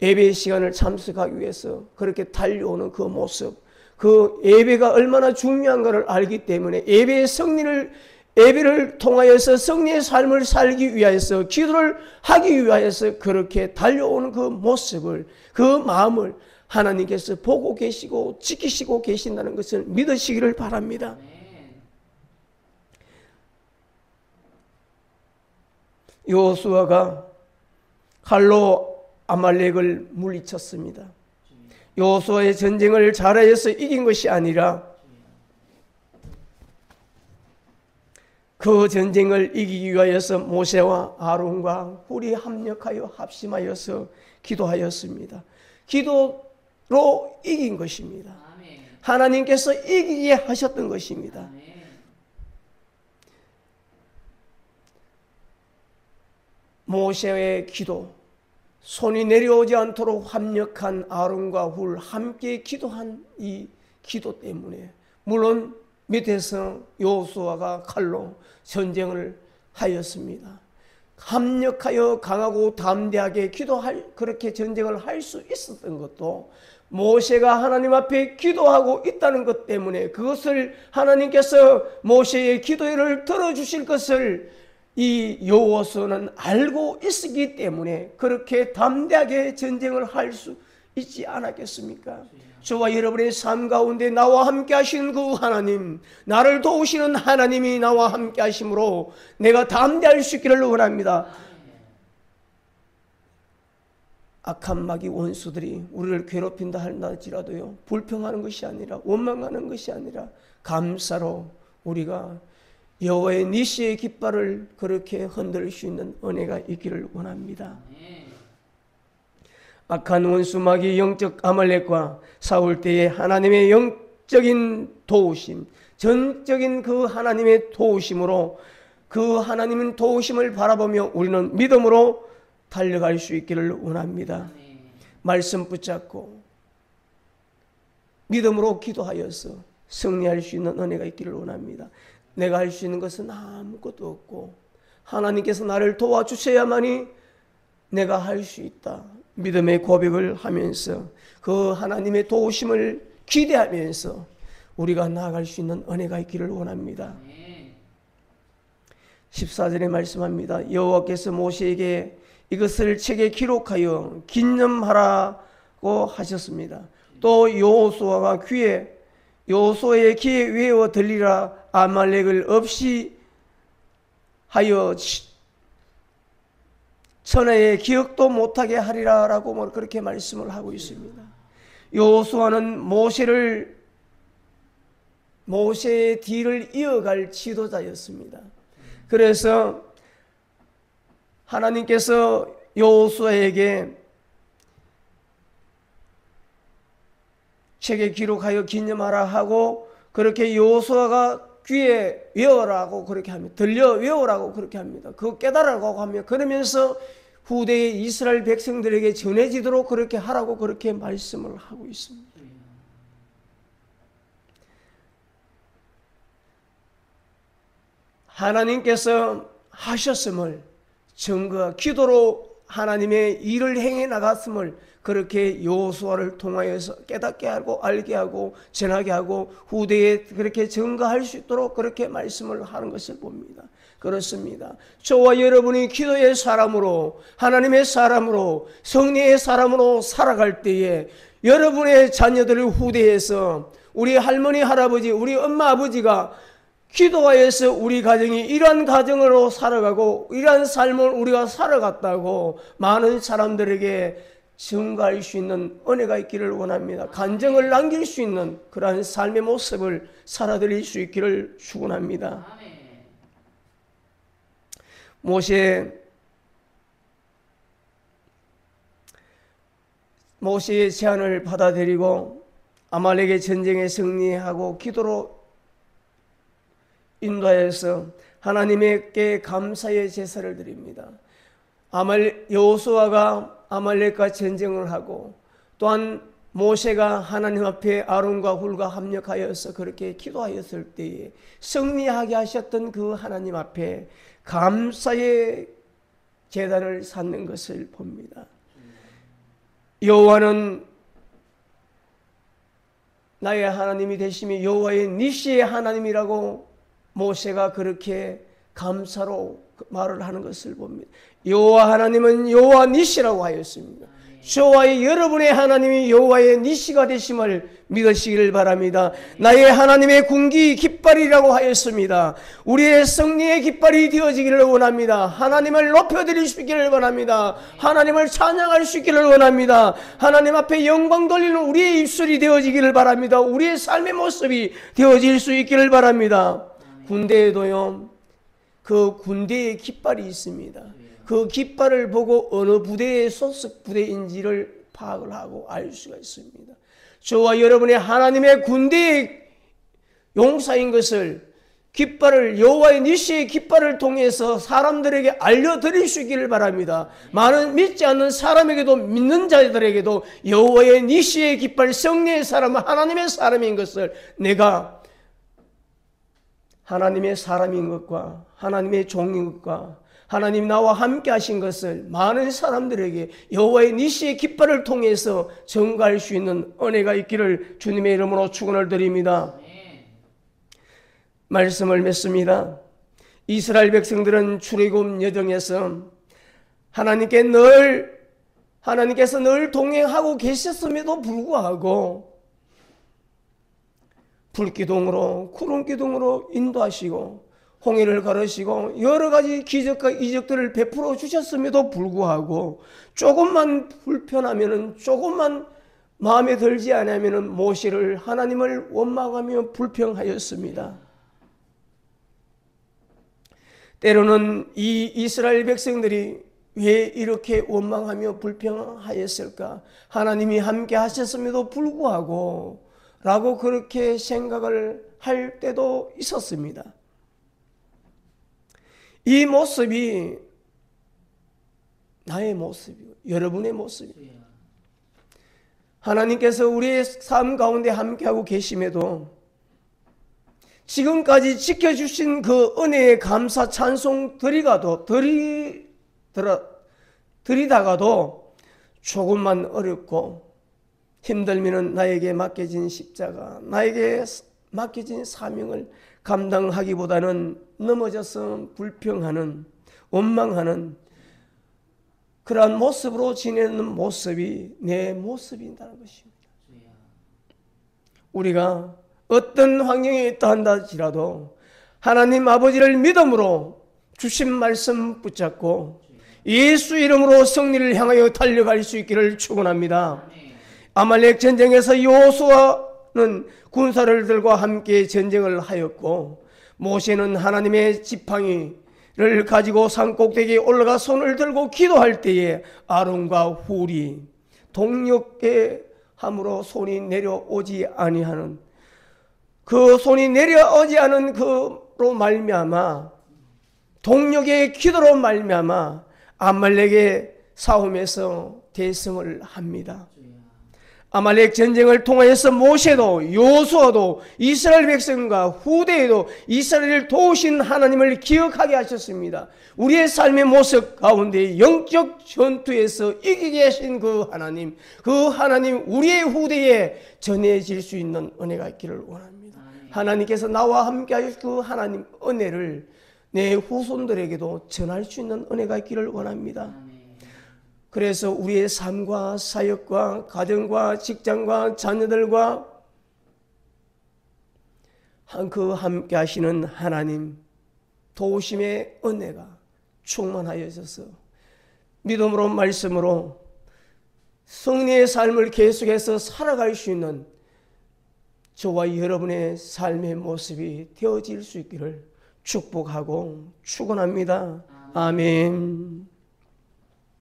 예배의 시간을 참석하기 위해서 그렇게 달려오는 그 모습, 그 예배가 얼마나 중요한가를 알기 때문에 예배의 승리를, 예배를 통하여서 승리의 삶을 살기 위하여서 기도를 하기 위하여서 그렇게 달려오는 그 모습을, 그 마음을 하나님께서 보고 계시고 지키시고 계신다는 것을 믿으시기를 바랍니다. 여호수아가 칼로 아말렉을 물리쳤습니다. 여호수아의 전쟁을 잘하여서 이긴 것이 아니라 그 전쟁을 이기기 위하여서 모세와 아론과 훌이 합력하여 합심하여서 기도하였습니다. 기도로 이긴 것입니다. 하나님께서 이기게 하셨던 것입니다. 。 … … … … … … … … … … … … … … … … … … … … … … … … … … … … … … … … … … … … … … … … … … … … … … … … … … … … … … … 모세의 기도, 손이 내려오지 않도록 합력한 아론과 훌 함께 기도한 이 기도 때문에, 물론 밑에서 여호수아가 칼로 전쟁을 하였습니다. 합력하여 강하고 담대하게 그렇게 전쟁을 할 수 있었던 것도 모세가 하나님 앞에 기도하고 있다는 것 때문에, 그것을 하나님께서 모세의 기도를 들어주실 것을 이 여호수아는 알고 있었기 때문에 그렇게 담대하게 전쟁을 할 수 있지 않았겠습니까? 저와 여러분의 삶 가운데 나와 함께 하시는 그 하나님, 나를 도우시는 하나님이 나와 함께 하심으로 내가 담대할 수 있기를 원합니다. 악한 마귀 원수들이 우리를 괴롭힌다 할지라도요, 불평하는 것이 아니라, 원망하는 것이 아니라 감사로 우리가 여호와의 니시의 깃발을 그렇게 흔들 수 있는 은혜가 있기를 원합니다. 악한 원수 마귀 영적 아말렉과 싸울 때에 하나님의 영적인 도우심, 전적인 그 하나님의 도우심으로, 그 하나님의 도우심을 바라보며 우리는 믿음으로 달려갈 수 있기를 원합니다. 말씀 붙잡고 믿음으로 기도하여서 승리할 수 있는 은혜가 있기를 원합니다. 내가 할 수 있는 것은 아무것도 없고 하나님께서 나를 도와주셔야만이 내가 할 수 있다. 믿음의 고백을 하면서 그 하나님의 도우심을 기대하면서 우리가 나아갈 수 있는 은혜가 있기를 원합니다. 14절에 말씀합니다. 여호와께서 모세에게 이것을 책에 기록하여 기념하라고 하셨습니다. 또 여호수아의 귀에 외워 들리라. 아말렉을 없이 하여 천하의 기억도 못하게 하리라 라고 그렇게 말씀을 하고 있습니다. 여호수아는 모세의 뒤를 이어갈 지도자였습니다. 그래서 하나님께서 여호수아에게 책에 기록하여 기념하라 하고, 그렇게 여호수아가 귀에 외워라고 그렇게 합니다. 들려 외워라고 그렇게 합니다. 그거 깨달으라고 하며, 그러면서 후대의 이스라엘 백성들에게 전해지도록 그렇게 하라고 그렇게 말씀을 하고 있습니다. 하나님께서 하셨음을 증거와 기도로 하나님의 일을 행해 나갔음을 그렇게 여호수아를 통하여서 깨닫게 하고 알게 하고 전하게 하고 후대에 그렇게 증거할 수 있도록 그렇게 말씀을 하는 것을 봅니다. 그렇습니다. 저와 여러분이 기도의 사람으로, 하나님의 사람으로, 성령의 사람으로 살아갈 때에 여러분의 자녀들의 후대에서 우리 할머니, 할아버지, 우리 엄마, 아버지가 기도하여서 우리 가정이 이러한 가정으로 살아가고 이러한 삶을 우리가 살아갔다고 많은 사람들에게 증거할 수 있는 은혜가 있기를 원합니다. 간증을 남길 수 있는 그러한 삶의 모습을 살아드릴 수 있기를 축원합니다. 모세의 제안을 받아들이고 아말렉의 전쟁에 승리하고 기도로 인도하여서 하나님께 감사의 제사를 드립니다. 여호수아가 아말렉과 전쟁을 하고, 또한 모세가 하나님 앞에 아론과 훌과 합력하여서 그렇게 기도하였을 때에 승리하게 하셨던 그 하나님 앞에 감사의 제단을 쌓는 것을 봅니다. 여호와는 나의 하나님이 되시며 여호와의 니시의 하나님이라고 모세가 그렇게 감사로 말을 하는 것을 봅니다. 여호와 하나님은 여호와 니시라고 하였습니다. 저와 여러분의 하나님이 여호와의 니시가 되심을 믿으시기를 바랍니다. 나의 하나님의 군기 깃발이라고 하였습니다. 우리의 승리의 깃발이 되어지기를 원합니다. 하나님을 높여드릴 수 있기를 원합니다. 하나님을 찬양할 수 있기를 원합니다. 하나님 앞에 영광 돌리는 우리의 입술이 되어지기를 바랍니다. 우리의 삶의 모습이 되어질 수 있기를 바랍니다. 군대에도요, 그 군대의 깃발이 있습니다. 그 깃발을 보고 어느 부대의 소속 부대인지를 파악을 하고 알 수가 있습니다. 저와 여러분의 하나님의 군대의 용사인 것을 깃발을 여호와의 니시의 깃발을 통해서 사람들에게 알려드릴 수 있기를 바랍니다. 많은 믿지 않는 사람에게도 믿는 자들에게도 여호와의 니시의 깃발 성령의 사람은 하나님의 사람인 것을 내가 하나님의 사람인 것과 하나님의 종인 것과 하나님 나와 함께 하신 것을 많은 사람들에게 여호와의 니시의 깃발을 통해서 전가할 수 있는 은혜가 있기를 주님의 이름으로 축원을 드립니다. 말씀을 맺습니다. 이스라엘 백성들은 출애굽 여정에서 하나님께서 늘 동행하고 계셨음에도 불구하고 불기둥으로 구름기둥으로 인도하시고 홍해를 가르시고 여러 가지 기적과 이적들을 베풀어 주셨음에도 불구하고 조금만 불편하면은 조금만 마음에 들지 않으면은 모세를 하나님을 원망하며 불평하였습니다. 때로는 이 이스라엘 백성들이 왜 이렇게 원망하며 불평하였을까? 하나님이 함께 하셨음에도 불구하고 라고 그렇게 생각을 할 때도 있었습니다. 이 모습이 나의 모습이고 여러분의 모습이에요. 하나님께서 우리의 삶 가운데 함께하고 계심에도 지금까지 지켜주신 그 은혜의 감사 찬송 드리다가도 조금만 어렵고 힘들면 나에게 맡겨진 십자가, 나에게 맡겨진 사명을 감당하기보다는 넘어져서 불평하는, 원망하는 그러한 모습으로 지내는 모습이 내 모습이라는 것입니다. 우리가 어떤 환경에 있다 한다지라도 하나님 아버지를 믿음으로 주신 말씀 붙잡고 예수 이름으로 승리를 향하여 달려갈 수 있기를 축원합니다. 아말렉 전쟁에서 여호수아는 군사를 들고 함께 전쟁을 하였고 모세는 하나님의 지팡이를 가지고 산꼭대기에 올라가 손을 들고 기도할 때에 아론과 훌이 동력의 함으로 손이 내려오지 아니하는 그 손이 내려오지 않은 그로 말미암아 동력의 기도로 말미암아 아말렉의 싸움에서 대승을 합니다. 아말렉 전쟁을 통하여서 모세도 여호수아도 이스라엘 백성과 후대에도 이스라엘을 도우신 하나님을 기억하게 하셨습니다. 우리의 삶의 모습 가운데 영적 전투에서 이기게 하신 그 하나님 우리의 후대에 전해질 수 있는 은혜가 있기를 원합니다. 하나님께서 나와 함께 하실 그 하나님 은혜를 내 후손들에게도 전할 수 있는 은혜가 있기를 원합니다. 그래서 우리의 삶과 사역과 가정과 직장과 자녀들과 그 함께 하시는 하나님 도우심의 은혜가 충만하여져서 믿음으로 말씀으로 승리의 삶을 계속해서 살아갈 수 있는 저와 여러분의 삶의 모습이 되어질 수 있기를 축복하고 축원합니다. 아멘.